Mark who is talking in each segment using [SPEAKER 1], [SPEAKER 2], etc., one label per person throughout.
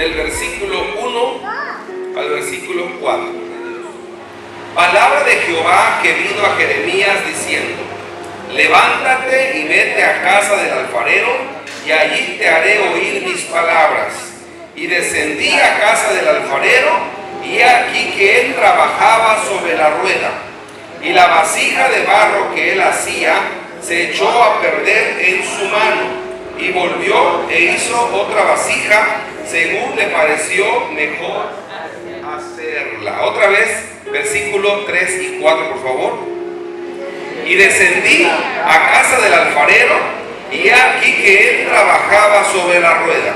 [SPEAKER 1] del versículo 1 al versículo 4. Palabra de Jehová que vino a Jeremías diciendo: levántate y vete a casa del alfarero, y allí te haré oír mis palabras. Y descendí a casa del alfarero, y he aquí que él trabajaba sobre la rueda, y la vasija de barro que él hacía se echó a perder en su mano, y volvió e hizo otra vasija según le pareció mejor hacerla. Otra vez, versículo 3 y 4, por favor. Y descendí a casa del alfarero, y he aquí que él trabajaba sobre la rueda,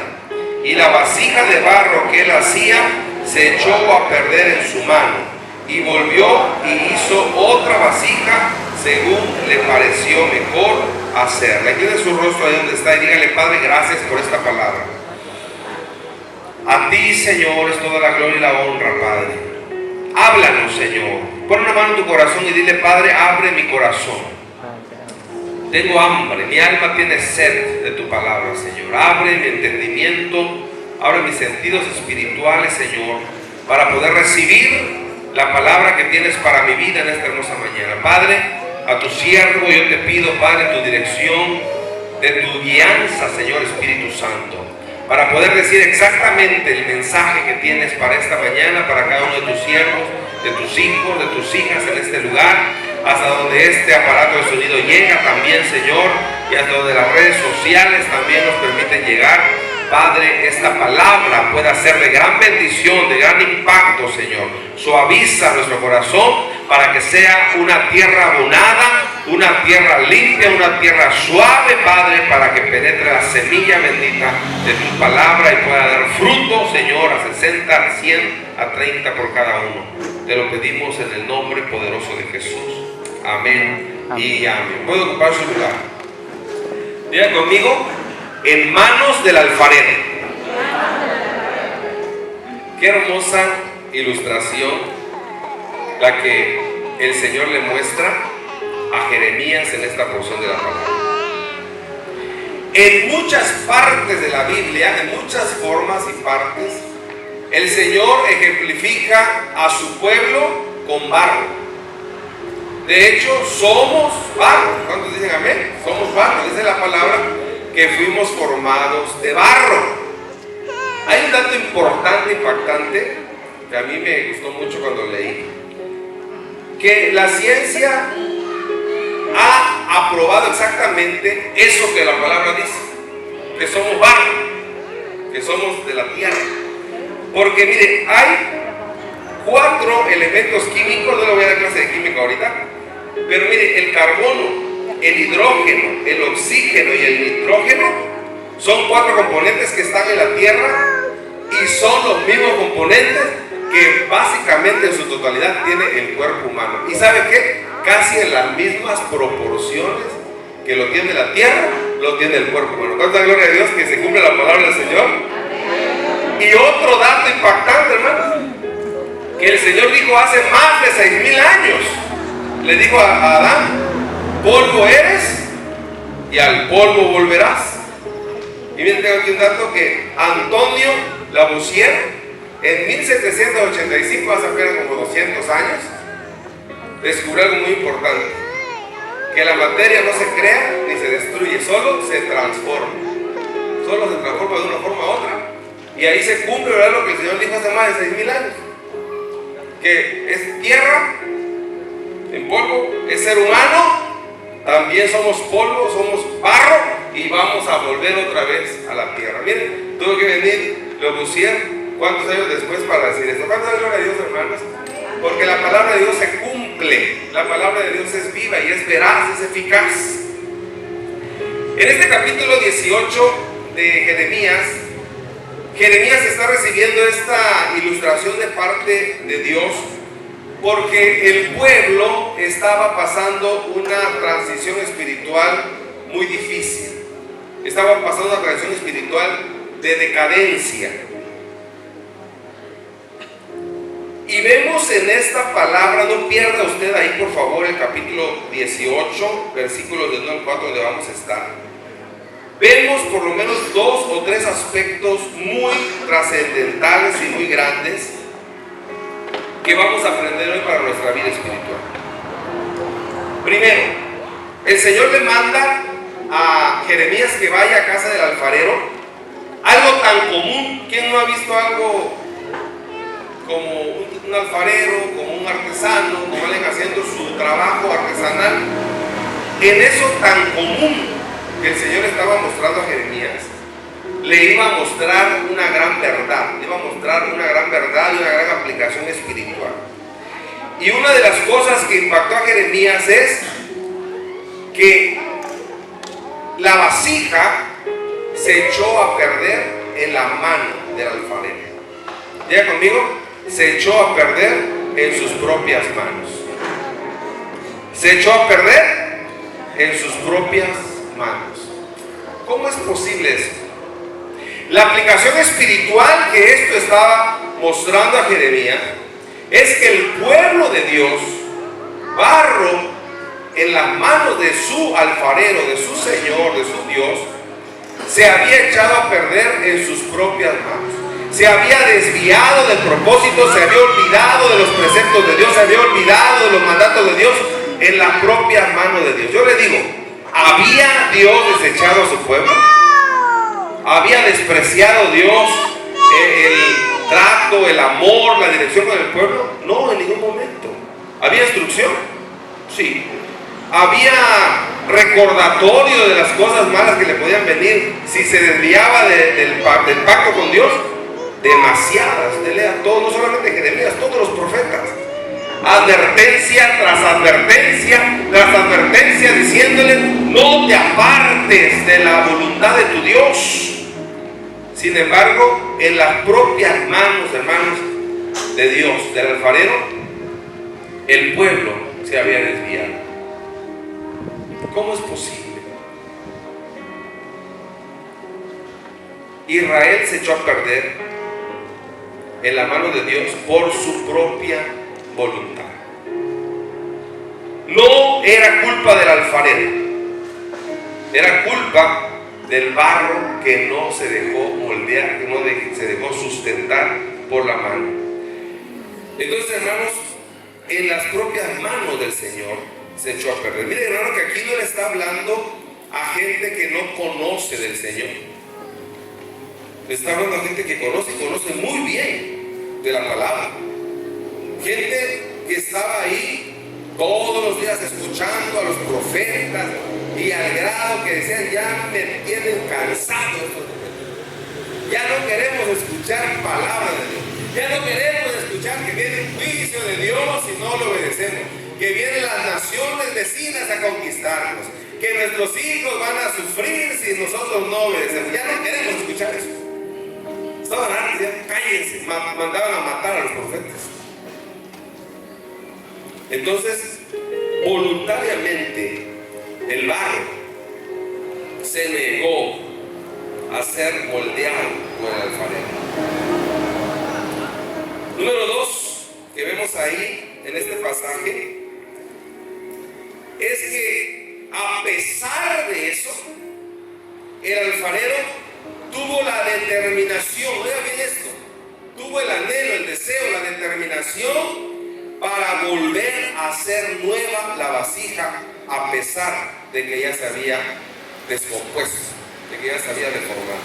[SPEAKER 1] y la vasija de barro que él hacía se echó a perder en su mano, y volvió y hizo otra vasija según le pareció mejor hacerla. Incline su rostro ahí donde está y dígale: Padre, gracias por esta palabra. A ti, Señor, es toda la gloria y la honra, Padre. Háblanos, Señor. Pon una mano en tu corazón y dile: Padre, abre mi corazón. Tengo hambre, mi alma tiene sed de tu palabra, Señor. Abre mi entendimiento, abre mis sentidos espirituales, Señor, para poder recibir la palabra que tienes para mi vida en esta hermosa mañana. Padre, a tu siervo yo te pido, Padre, tu dirección, de tu guianza, Señor Espíritu Santo, para poder decir exactamente el mensaje que tienes para esta mañana, para cada uno de tus siervos, de tus hijos, de tus hijas en este lugar, hasta donde este aparato de sonido llega también, Señor, y hasta donde las redes sociales también nos permiten llegar. Padre, esta palabra pueda ser de gran bendición, de gran impacto, Señor. Suaviza nuestro corazón para que sea una tierra abonada, una tierra limpia, una tierra suave, Padre, para que penetre la semilla bendita de tu palabra y pueda dar fruto, Señor, a 60, a 100, a 30 por cada uno. Te lo pedimos en el nombre poderoso de Jesús. Amén y amén. ¿Puede ocupar su lugar? Diga conmigo: en manos del alfarero. Qué hermosa ilustración la que el Señor le muestra a Jeremías en esta porción de la palabra. En muchas partes de la Biblia, en muchas formas y partes, el Señor ejemplifica a su pueblo con barro. De hecho, somos barro. ¿Cuántos dicen amén? Somos barro. Dice la palabra que fuimos formados de barro. Hay un dato importante, impactante, que a mí me gustó mucho cuando leí, que la ciencia ha aprobado exactamente eso que la palabra dice, que somos barro, que somos de la tierra. Porque mire, hay 4 elementos químicos, no le voy a dar clase de química ahorita, pero mire, el carbono, el hidrógeno, el oxígeno y el nitrógeno son 4 componentes que están en la tierra y son los mismos componentes que básicamente en su totalidad tiene el cuerpo humano. ¿Y sabe qué? Casi en las mismas proporciones que lo tiene la tierra, lo tiene el cuerpo humano. ¿Cuánta gloria a Dios que se cumple la palabra del Señor? Y otro dato impactante, hermanos, que el Señor dijo hace más de 6,000 años. Le dijo a Adán: polvo eres y al polvo volverás. Y miren, tengo aquí un dato que Antonio Lavoisier en 1785, hace apenas como 200 años, descubrió algo muy importante: que la materia no se crea ni se destruye, solo se transforma. Solo se transforma de una forma a otra. Y ahí se cumple, ¿verdad?, lo que el Señor dijo hace más de 6,000 años, que es tierra en polvo, es ser humano, también somos polvo, somos barro, y vamos a volver otra vez a la tierra. Miren, tuvo que venir Lavoisier ¿cuántos años después para decir esto? ¿Cuántos años gloria a Dios, hermanos? Porque la palabra de Dios se cumple, la palabra de Dios es viva y es veraz, es eficaz. En este capítulo 18 de Jeremías está recibiendo esta ilustración de parte de Dios, porque el pueblo estaba pasando una transición espiritual muy difícil. Estaba pasando una transición espiritual de decadencia. Y vemos en esta palabra, no pierda usted ahí por favor el capítulo 18, versículos del 1 al 4, donde vamos a estar. vemos por lo menos 2 o 3 aspectos muy trascendentales y muy grandes que vamos a aprender hoy para nuestra vida espiritual. Primero, el Señor le manda a Jeremías que vaya a casa del alfarero. Algo tan común. ¿Quién no ha visto algo como un alfarero, como un artesano, como alguien haciendo su trabajo artesanal? En eso tan común que el Señor estaba mostrando a Jeremías, le iba a mostrar una gran verdad, le iba a mostrar una gran verdad y una gran aplicación espiritual. Y una de las cosas que impactó a Jeremías es que la vasija se echó a perder en la mano del alfarero. Diga conmigo, se echó a perder en sus propias manos. Se echó a perder en sus propias manos. ¿Cómo es posible eso? La aplicación espiritual que esto estaba mostrando a Jeremías es que el pueblo de Dios, barro en las manos de su alfarero, de su Señor, de su Dios, se había echado a perder en sus propias manos. Se había desviado del propósito, se había olvidado de los preceptos de Dios, se había olvidado de los mandatos de Dios en las propias manos de Dios. Yo le digo, ¿había Dios desechado a su pueblo? ¿Había despreciado Dios el trato, el amor, la dirección con el pueblo? No, en ningún momento. ¿Había instrucción? Sí. ¿Había recordatorio de las cosas malas que le podían venir si se desviaba del pacto con Dios? Demasiadas. Usted lea todo, no solamente Jeremías, todos los profetas. Advertencia tras advertencia tras advertencia, diciéndole: no te apartes de la voluntad de tu Dios. Sin embargo, en las propias manos, hermanos, de Dios, del alfarero, el pueblo se había desviado. ¿Cómo es posible? Israel se echó a perder en la mano de Dios por su propia voluntad. No era culpa del alfarero, era culpa del barro que no se dejó moldear, que no se dejó sustentar por la mano. Entonces, hermanos, en las propias manos del Señor se echó a perder. Mire, hermano, que aquí no le está hablando a gente que no conoce del Señor. Le está hablando a gente que conoce y conoce muy bien de la palabra. Gente que estaba ahí todos los días escuchando a los profetas y al grado que decían: ya me tienen cansado, ya no queremos escuchar palabra de Dios, ya no queremos escuchar que viene un juicio de Dios si no lo obedecemos, que vienen las naciones vecinas a conquistarnos, que nuestros hijos van a sufrir si nosotros no obedecemos. Ya no queremos escuchar eso. Estaban hartos, ya cállense, mandaban a matar a los profetas. Entonces, voluntariamente, el barro se negó a ser moldeado por el alfarero. Número 2, que vemos ahí en este pasaje, es que a pesar de eso, el alfarero tuvo la determinación, oiga bien esto, tuvo el anhelo, el deseo, la determinación para volver a hacer nueva la vasija, a pesar de que ya se había descompuesto, de que ya se había deformado.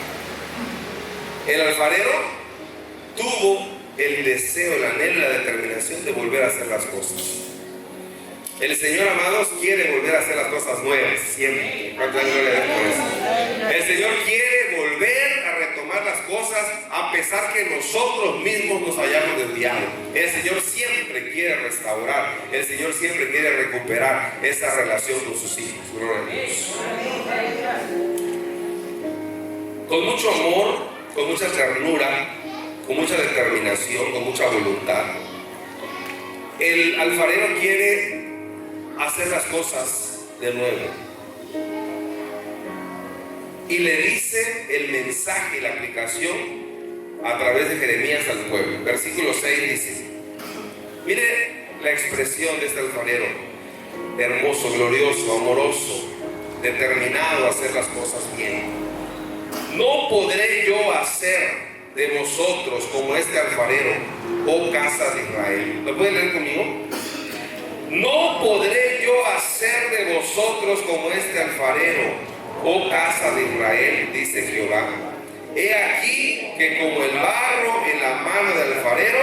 [SPEAKER 1] El alfarero tuvo el deseo, el anhelo, la determinación de volver a hacer las cosas. El Señor, amados, quiere volver a hacer las cosas nuevas siempre. ¿Cuántas veces le damos eso? El Señor quiere volver a retomar las cosas a pesar que nosotros mismos nos hayamos desviado. El Señor siempre quiere restaurar. El Señor siempre quiere recuperar esa relación con sus hijos. Gloria a Dios. Con mucho amor, con mucha ternura, con mucha determinación, con mucha voluntad, el alfarero quiere hacer las cosas de nuevo. Y le dice el mensaje, la aplicación a través de Jeremías al pueblo. Versículo 6 dice: mire la expresión de este alfarero, hermoso, glorioso, amoroso, determinado a hacer las cosas bien. no podré yo hacer de vosotros como este alfarero, oh casa de Israel. ¿Lo pueden leer conmigo? No podré yo hacer de vosotros como este alfarero, oh casa de Israel, dice Jehová. He aquí que como el barro en la mano del alfarero,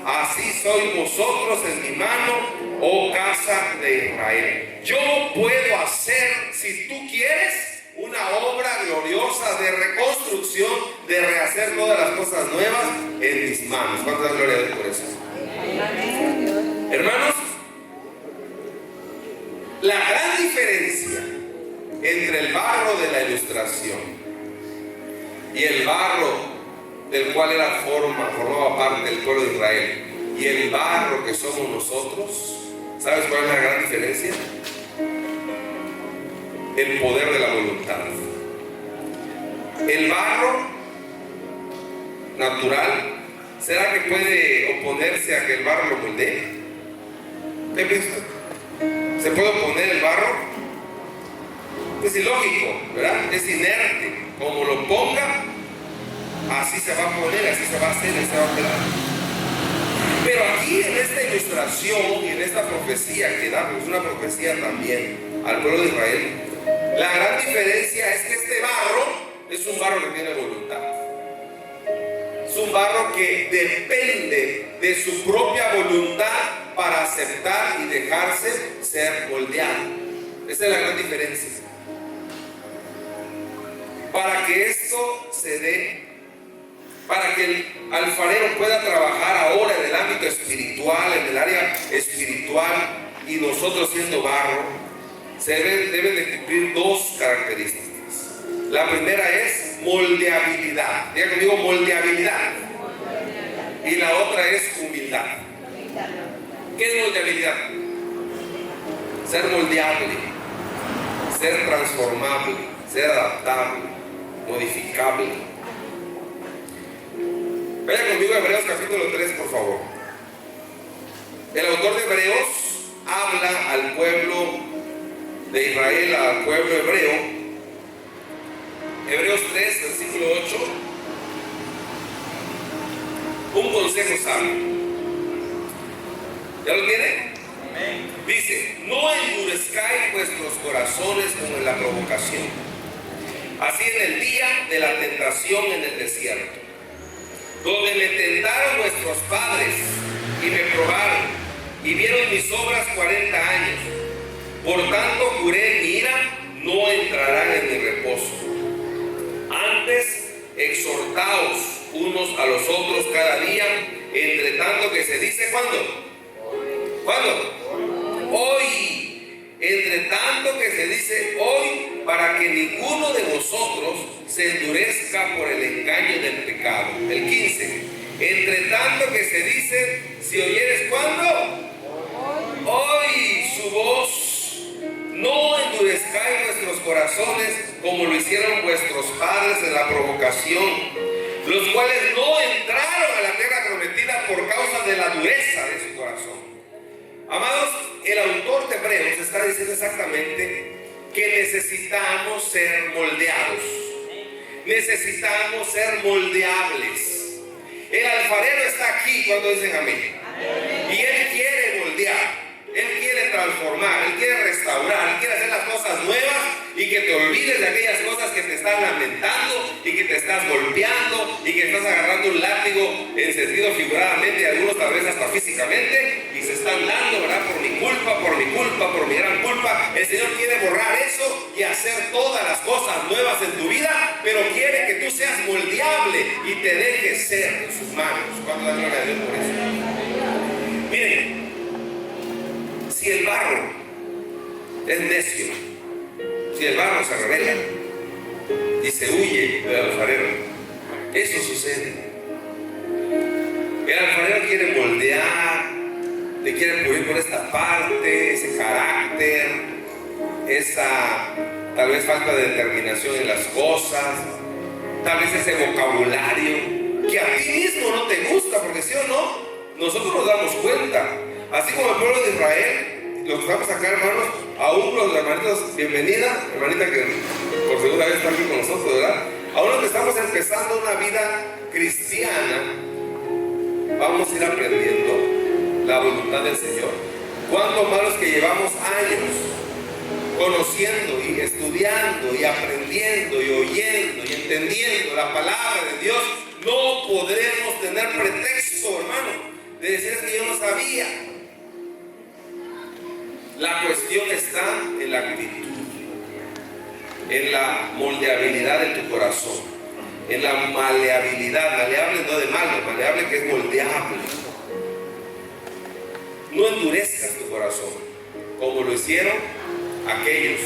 [SPEAKER 1] así sois vosotros en mi mano, oh casa de Israel. Yo puedo hacer, si tú quieres, una obra gloriosa de reconstrucción, de rehacer todas las cosas nuevas en mis manos. ¿Cuántas gloria a Dios por eso? Hermanos, la gran diferencia entre el barro de la ilustración y el barro del cual era formaba parte del pueblo de Israel, y el barro que somos nosotros, ¿sabes cuál es la gran diferencia? El poder de la voluntad. El barro natural, ¿será que puede oponerse a que el barro lo moldee? ¿Qué piensas? ¿Se puede oponer el barro? Es ilógico, ¿verdad? Es inerte. Como lo ponga, así se va a poner, así se va a hacer, así se va a quedar. Pero aquí en esta ilustración y en esta profecía que damos, una profecía también al pueblo de Israel, la gran diferencia es que este barro es un barro que tiene voluntad. Es un barro que depende de su propia voluntad para aceptar y dejarse ser moldeado. Esa es la gran diferencia. Para que esto se dé, para que el alfarero pueda trabajar ahora en el ámbito espiritual, en el área espiritual, y nosotros siendo barro, se deben de cumplir dos características. La primera es moldeabilidad. Diga conmigo, moldeabilidad. Y la otra es humildad. ¿Qué es moldeabilidad? Ser moldeable, ser transformable, ser adaptable, modificable. Vaya conmigo a Hebreos capítulo 3, por favor. El autor de Hebreos habla al pueblo de Israel, al pueblo hebreo. Hebreos 3, versículo 8. Un consejo sabio. ¿Ya lo tiene? Dice: no endurezcáis vuestros corazones como en la provocación, así en el día de la tentación en el desierto, donde me tentaron vuestros padres y me probaron y vieron mis obras 40 años. Por tanto juré en mi ira, no entrarán en mi reposo. Antes exhortaos unos a los otros cada día, entre tanto que se dice, ¿cuándo? ¿Cuándo? Hoy. Entre tanto que se dice hoy, para que ninguno de vosotros se endurezca por el engaño del pecado. El 15. Entre tanto que se dice, si oyeres, ¿cuándo? Hoy su voz. No endurezcáis vuestros corazones como lo hicieron vuestros padres en la provocación, los cuales no entraron a la tierra prometida por causa de la dureza de su corazón. Amados, el autor de Hebreos está diciendo exactamente que necesitamos ser moldeados, necesitamos ser moldeables. El alfarero está aquí cuando dicen amén, y él quiere moldear. Él quiere transformar, Él quiere restaurar, Él quiere hacer las cosas nuevas y que te olvides de aquellas cosas que te están lamentando y que te estás golpeando y que estás agarrando un látigo en sentido figuradamente y algunos tal vez hasta físicamente y se están dando, ¿verdad? Por mi culpa, por mi gran culpa. El Señor quiere borrar eso y hacer todas las cosas nuevas en tu vida, pero quiere que tú seas moldeable y te dejes ser en sus manos. ¿Cuánto da gloria a Dios por eso? Miren, si el barro es necio, si el barro se revela y se huye del alfarero, eso sucede. El alfarero quiere moldear, le quiere pulir por esta parte, ese carácter, esa tal vez falta de determinación en las cosas, tal vez ese vocabulario que a ti mismo no te gusta, porque sí o no, nosotros nos damos cuenta. Así como el pueblo de Israel, los que estamos acá, hermanos, aún los hermanitos, bienvenida, hermanita que por segunda vez está aquí con nosotros, ¿verdad? Ahora que estamos empezando una vida cristiana, vamos a ir aprendiendo la voluntad del Señor. Cuánto malos que llevamos años conociendo y estudiando y aprendiendo y oyendo y entendiendo la palabra de Dios, no podremos tener pretexto, hermano, de decir que yo no sabía. La cuestión está en la actitud, en la moldeabilidad de tu corazón, en la maleabilidad. Maleable no de malo, maleable que es moldeable. No endurezcas tu corazón como lo hicieron aquellos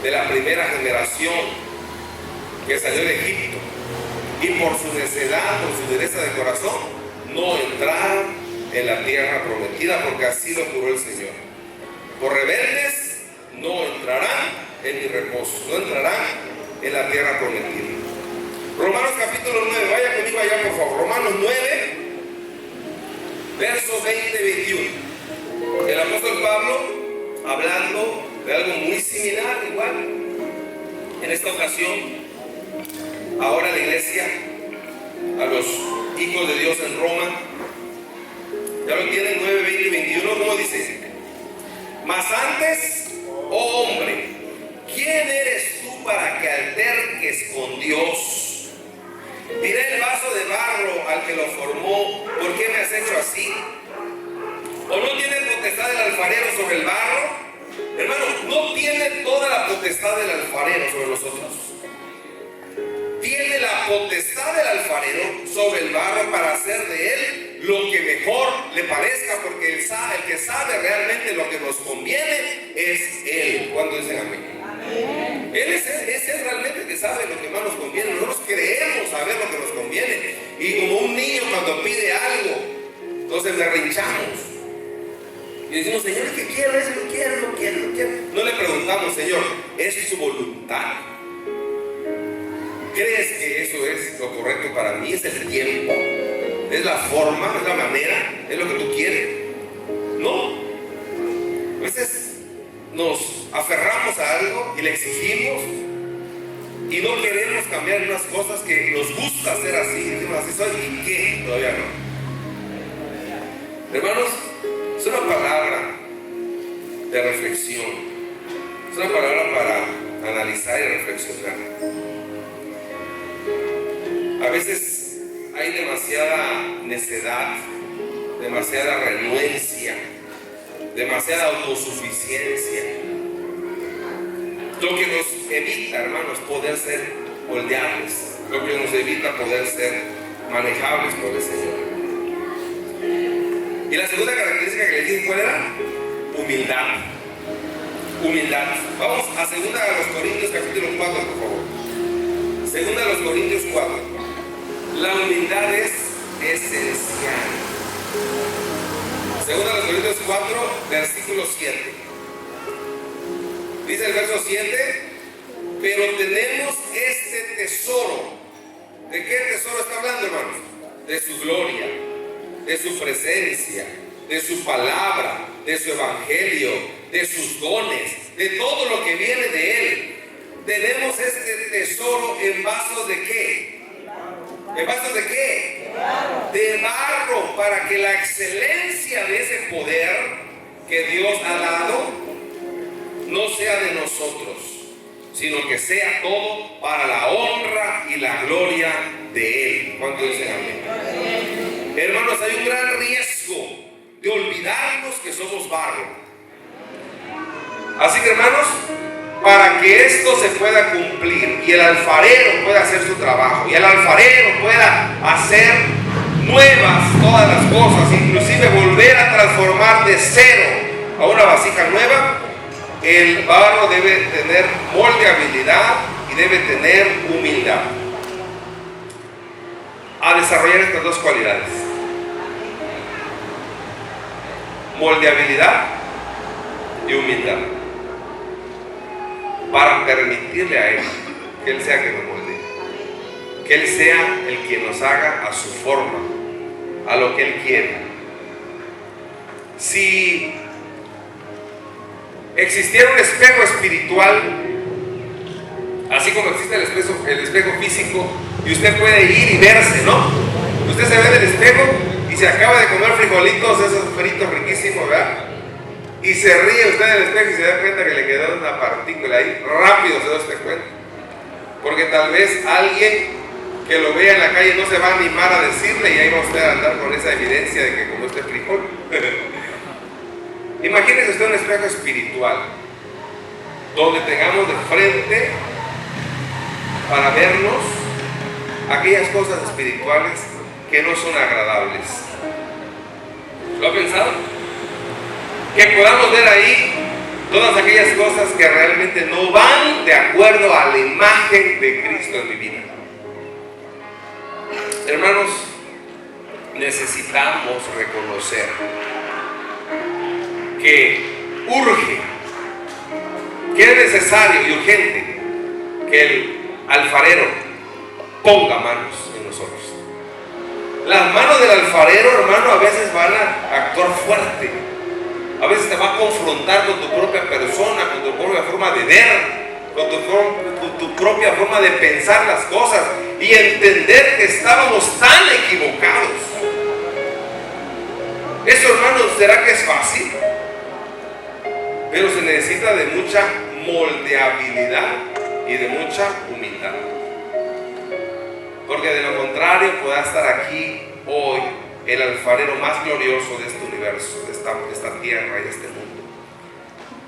[SPEAKER 1] de la primera generación que salió de Egipto, y por su necedad, por su dureza de corazón, no entraron en la tierra prometida, porque así lo juró el Señor. Por rebeldes no entrarán en mi reposo, no entrarán en la tierra prometida. Romanos capítulo 9, vaya conmigo allá por favor. Romanos 9, versos 20 y 21. El apóstol Pablo, hablando de algo muy similar, igual, en esta ocasión, ahora la iglesia, a los hijos de Dios en Roma, ya lo tienen 9, 20 y 21, ¿cómo dice? Mas antes, oh hombre, ¿quién eres tú para que alterques con Dios? Diré el vaso de barro al que lo formó, ¿por qué me has hecho así? ¿O no tiene potestad el alfarero sobre el barro? Hermano, no tiene toda la potestad del alfarero sobre nosotros. Tiene la potestad del alfarero sobre el barro para hacer de él lo que mejor le parezca, porque el que sabe realmente lo que nos conviene es Él. ¿Cuándo dicen amén? Amén. Él es realmente el que sabe lo que más nos conviene. Nosotros creemos saber lo que nos conviene. Y como un niño cuando pide algo, entonces berrinchamos. Y decimos, Señor, ¿qué quiero? Eso lo quiero, lo quiero, lo quiero. No le preguntamos, Señor, ¿es su voluntad? ¿Crees que eso es lo correcto para mí? ¿Es el tiempo? ¿Es la forma? ¿Es la manera? ¿Es lo que tú quieres? No. A veces nos aferramos a algo y le exigimos y no queremos cambiar unas cosas que nos gusta hacer así. Decimos, así soy, ¿y qué? Todavía no. Hermanos, es una palabra de reflexión. Es una palabra para analizar y reflexionar. A veces hay demasiada necedad, demasiada renuencia, demasiada autosuficiencia, lo que nos evita, hermanos, poder ser moldeables, lo que nos evita poder ser manejables por el Señor. Y la segunda característica que les dije, ¿cuál era? Humildad. Humildad. Vamos a 2 Corintios capítulo 4, por favor. 2 Corintios 4. La humildad es esencial. 2 Corintios 4, versículo 7. Dice el verso 7, pero tenemos este tesoro. ¿De qué tesoro está hablando, hermanos? De su gloria, de su presencia, de su palabra, de su evangelio, de sus dones, de todo lo que viene de Él. Tenemos este tesoro en vasos de ¿qué? ¿En vasos de qué? De barro, para que la excelencia de ese poder que Dios ha dado no sea de nosotros, sino que sea todo para la honra y la gloria de Él. ¿Cuánto dicen amén? Hermanos, hay un gran riesgo de olvidarnos que somos barro. Así que, hermanos, para que esto se pueda cumplir y el alfarero pueda hacer su trabajo y el alfarero pueda hacer nuevas todas las cosas, inclusive volver a transformar de cero a una vasija nueva, el barro debe tener moldeabilidad y debe tener humildad. A desarrollar estas dos cualidades: moldeabilidad y humildad, para permitirle a Él que Él sea quien nos molde, que Él sea el que nos haga a su forma, a lo que Él quiere. Si existiera un espejo espiritual Así como existe el espejo físico y usted puede ir y verse, ¿no? Usted se ve en el espejo y se acaba de comer frijolitos, esos fritos riquísimos, ¿verdad? Y se ríe usted en el espejo y se da cuenta que le quedó una partícula ahí. Rápido se da usted cuenta. Porque tal vez alguien que lo vea en la calle no se va a animar a decirle y ahí va usted a andar con esa evidencia de que comió usted frijol. Imagínese usted un espejo espiritual donde tengamos de frente para vernos aquellas cosas espirituales que no son agradables. ¿Lo ha pensado? Que podamos ver ahí todas aquellas cosas que realmente no van de acuerdo a la imagen de Cristo en mi vida. Hermanos, necesitamos reconocer que urge, que es necesario y urgente que el alfarero ponga manos en nosotros. Las manos del alfarero, hermano, a veces van a actuar fuerte. A veces te va a confrontar con tu propia persona, con tu propia forma de ver, con tu propia forma de pensar las cosas y entender que estábamos tan equivocados. Eso, hermanos, ¿será que es fácil? Pero se necesita de mucha moldeabilidad y de mucha humildad. Porque de lo contrario podrá estar aquí hoy el alfarero más glorioso de este universo, de esta tierra y de este mundo.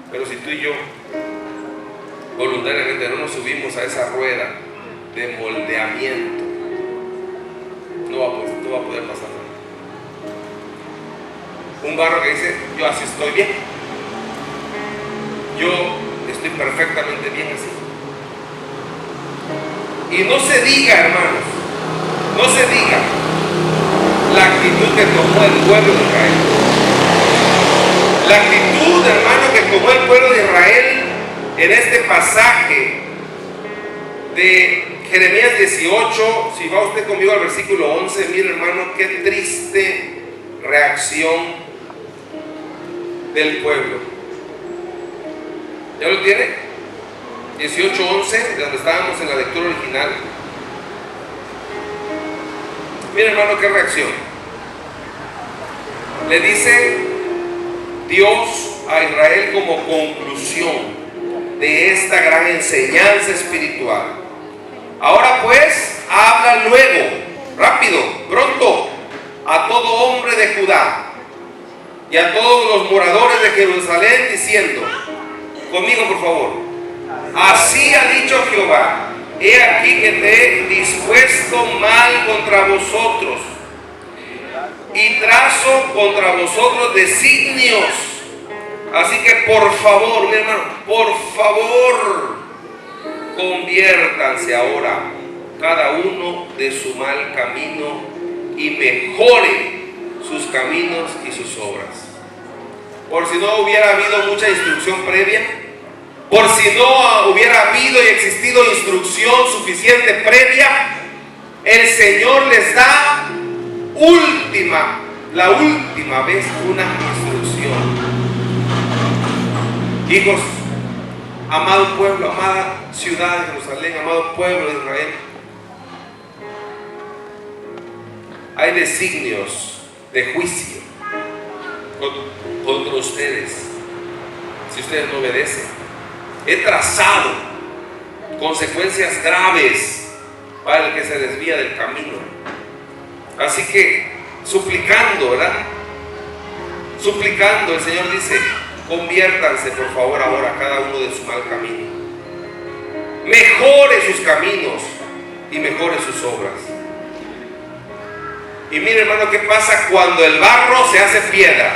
[SPEAKER 1] Pero si tú y yo voluntariamente no nos subimos a esa rueda de moldeamiento, no va a poder pasar nada. Un barro que dice, yo así estoy bien, yo estoy perfectamente bien así. Y no se diga, hermanos, no se diga la actitud que tomó el pueblo de Israel. La actitud, hermano, que tomó el pueblo de Israel en este pasaje de Jeremías 18, si va usted conmigo al versículo 11, mire, hermano, qué triste reacción del pueblo. ¿Ya lo tiene? 18:11, de donde estábamos en la lectura original. Mira, hermano, qué reacción. Le dice Dios a Israel como conclusión de esta gran enseñanza espiritual. Ahora pues, habla luego, rápido, pronto, a todo hombre de Judá y a todos los moradores de Jerusalén, diciendo, conmigo por favor, así ha dicho Jehová, he aquí que te he dispuesto mal contra vosotros y trazo contra vosotros designios. Así que por favor, mi hermano, por favor, conviértanse ahora cada uno de su mal camino y mejore sus caminos y sus obras. Por si no hubiera habido mucha instrucción previa, por si no hubiera habido y existido instrucción suficiente previa, el Señor les da la última vez una instrucción. Hijos, amado pueblo, amada ciudad de Jerusalén, amado pueblo de Israel, hay designios de juicio contra ustedes si ustedes no obedecen. He trazado consecuencias graves para el que se desvía del camino. Así que suplicando, ¿verdad? Suplicando, el Señor dice, conviértanse por favor ahora cada uno de su mal camino. Mejore sus caminos y mejore sus obras. Y mire, hermano, ¿qué pasa cuando el barro se hace piedra?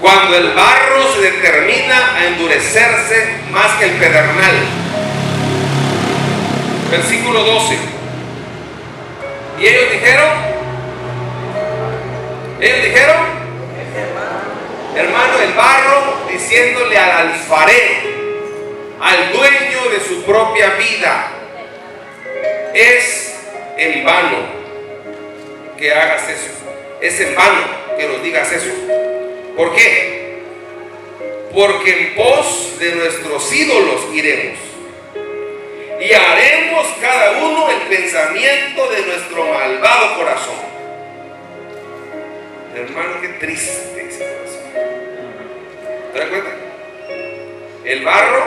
[SPEAKER 1] Cuando el barro se determina a endurecerse más que el pedernal. Versículo 12. Y ellos dijeron, hermano, el barro diciéndole al alfarero, al dueño de su propia vida, es en vano que hagas eso, es en vano que nos digas eso. ¿Por qué? Porque en pos de nuestros ídolos iremos y haremos cada uno el pensamiento de nuestro malvado corazón. Hermano, qué triste ese corazón. ¿Te das cuenta? El barro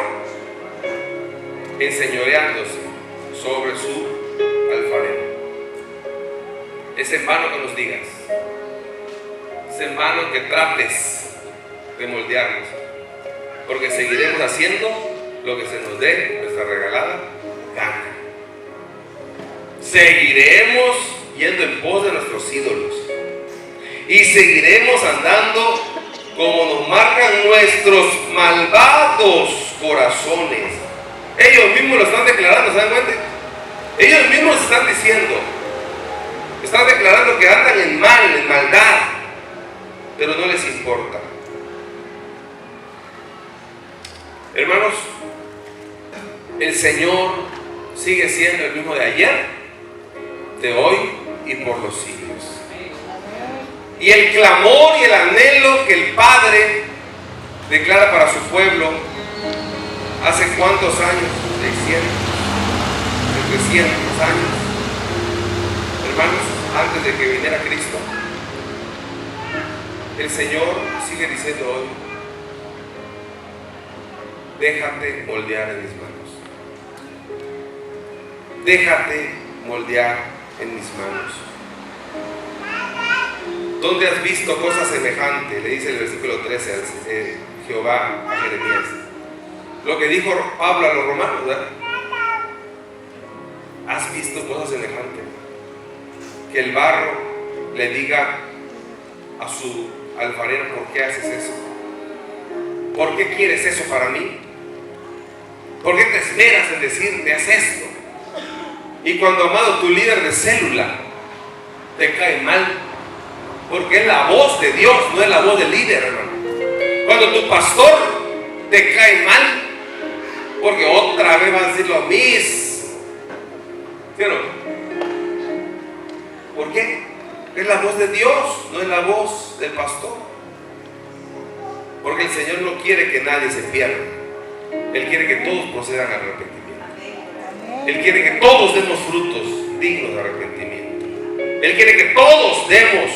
[SPEAKER 1] enseñoreándose sobre su alfarero. Es en vano que nos digas, es en vano que trates de moldearnos, porque seguiremos haciendo lo que se nos dé nuestra regalada gana. Seguiremos yendo en pos de nuestros ídolos y seguiremos andando como nos marcan nuestros malvados corazones. Ellos mismos lo están declarando, ¿se dan cuenta? Ellos mismos están diciendo, están declarando que andan en mal, en maldad, pero no les importa. Hermanos, el Señor sigue siendo el mismo de ayer, de hoy y por los siglos. Y el clamor y el anhelo que el Padre declara para su pueblo, ¿hace cuántos años? 600, 300 años, hermanos, antes de que viniera Cristo. El Señor sigue diciendo hoy: déjate moldear en mis manos. Déjate moldear en mis manos. ¿Dónde has visto cosas semejantes? Le dice el versículo 13 a Jehová a Jeremías. Lo que dijo Pablo a los romanos, ¿verdad? ¿Has visto cosas semejantes? Que el barro le diga a su alfarero: ¿por qué haces eso? ¿Por qué quieres eso para mí? ¿Por qué te esmeras en decirte haz esto? Y cuando, amado, tu líder de célula te cae mal, porque es la voz de Dios, no es la voz del líder, hermano. Cuando tu pastor te cae mal, porque otra vez va a decir lo mismo, ¿sí o no? ¿Por qué? Es la voz de Dios, no es la voz del pastor. Porque el Señor no quiere que nadie se pierda. Él quiere que todos procedan al arrepentimiento. Él quiere que todos demos frutos dignos de arrepentimiento. Él quiere que todos demos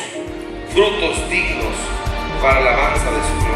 [SPEAKER 1] frutos dignos para la alabanza de su gloria.